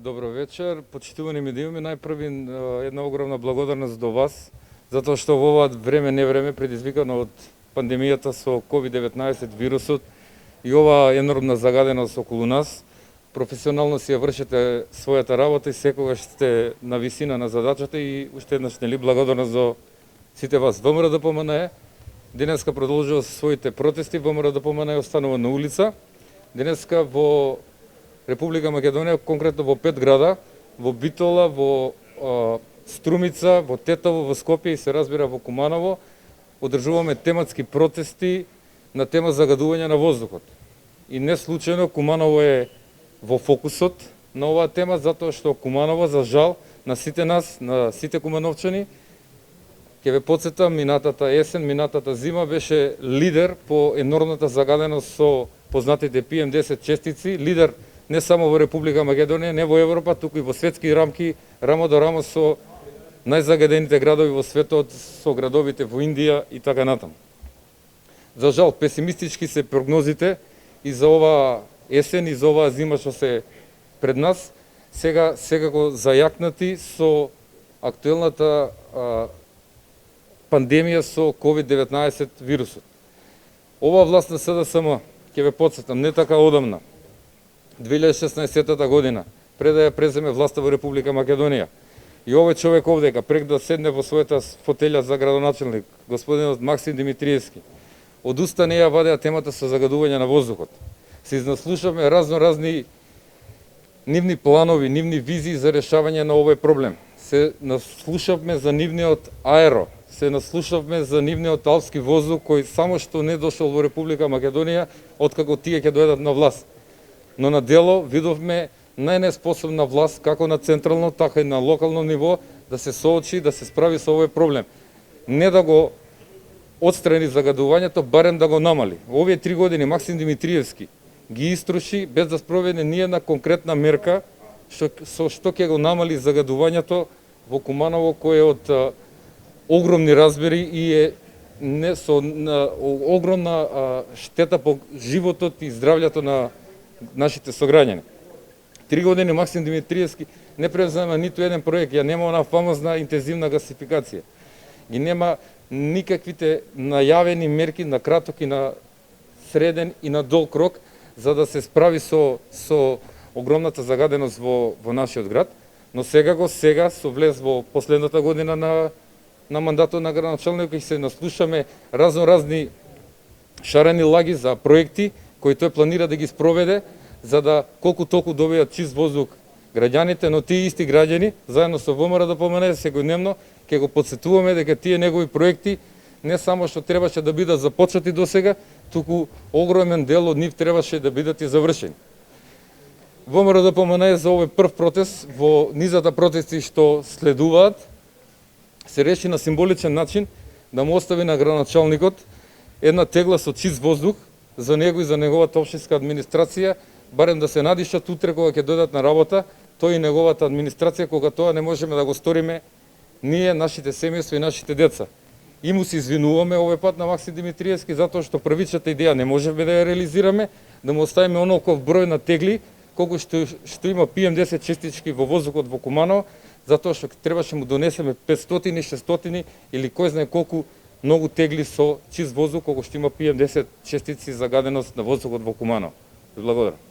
Добро вечер, почитувани медиуми. Најпрви една огромна благодарност до вас, затоа што во ова време невреме предизвикано од пандемијата со COVID-19 вирусот и ова енормна загаденост околу нас, професионално си ја вршите својата работа и секогаш сте на висина на задачата и уште еднаш благодарност до сите вас. ВМРО-ДПМНЕ денеска продолжува со своите протести, ВМРО-ДПМНЕ останува на улица. Денеска во Република Македонија, конкретно во 5 града, во Битола, во Струмица, во Тетово, во Скопје и се разбира во Куманово, одржуваме тематски протести на тема загадување на воздухот. И не случајно Куманово е во фокусот на оваа тема, затоа што Куманово, за жал, на сите нас, на сите кумановчани, ќе ве потсетам, минатата есен, минатата зима беше лидер по енормната загаденост со познатите PM10 честици, лидер не само во Република Македонија, не во Европа, туку и во светски рамки, рамо до рамо со најзагадените градови во светот, со градовите во Индија и така натаму. За жал, песимистички се прогнозите и за ова есен и за оваа зима што се пред нас, сега секако зајакнати со актуелната пандемија со COVID-19 вирусот. Ова власт на СДСМ, ќе ве потсетам, не така одамна, 2016 година, пред да ја преземе власта во Република Македонија. И овој човек овдека, пред да седне во својата фотелја за градоначелник, господинот Максим Димитриевски, од уста не ја вадеа темата со загадување на воздухот. Се изнаслушавме разни нивни планови, нивни визии за решавање на овој проблем. Се наслушавме за нивниот аеро, се наслушавме за нивниот алпски воздух кој само што не дошол во Република Македонија откако тие ќе дојдат на власт. Но на дело видовме најнеспособна власт како на централно, така и на локално ниво да се соочи, да се справи со овој проблем. Не да го отстрани загадувањето, барем да го намали. Овие 3 години Максим Димитриевски ги истроши без да спроведе ни една конкретна мерка со што ќе го намали загадувањето во Куманово, кој е од огромни разбери и е не со огромна штета по животот и здравјето на нашите сограѓани. 3 години Максим Димитриевски не превзема ниту еден проект, ја нема она фамозна интензивна гасификација. Ги нема никаквите најавени мерки на краток и на среден и на долг рок за да се справи со огромната загаденост во нашиот град, но сега со влез во последната година на мандатот на градоначалникот и се наслушаме разни шарени лаги за проекти кои тој планира да ги спроведе за да колку толку добијат чист воздух граѓаните, но тие исти граѓани заедно со ВМРО-ДПМНЕ секојдневно ќе го потсетуваме дека тие негови проекти не само што требаше да бидат започнати досега, туку огромен дел од нив требаше да бидат и завршени. ВМРО-ДПМНЕ за овој прв протест во низата протести што следуваат се реши на символичен начин да му остави на градоначалникот една тегла со чист воздух за него и за неговата општинска администрација, барем да се надишат утре кога ќе дојдат на работа, тој и неговата администрација, кога тоа не можеме да го сториме ние, нашите семејства и нашите деца. И му се извинуваме овој пат на Максим Димитриевски затоа што првичната идеја не можеме да ја реализираме, да му оставиме онолков број на тегли колку што има PM10 честички во воздухот во Куманово, затоа што требаше му донесеме 500, 600 или кој знае колку многу тегли со чист воздух колку што има PM10 честици загаденост на воздухот во Куманово. Благодарам.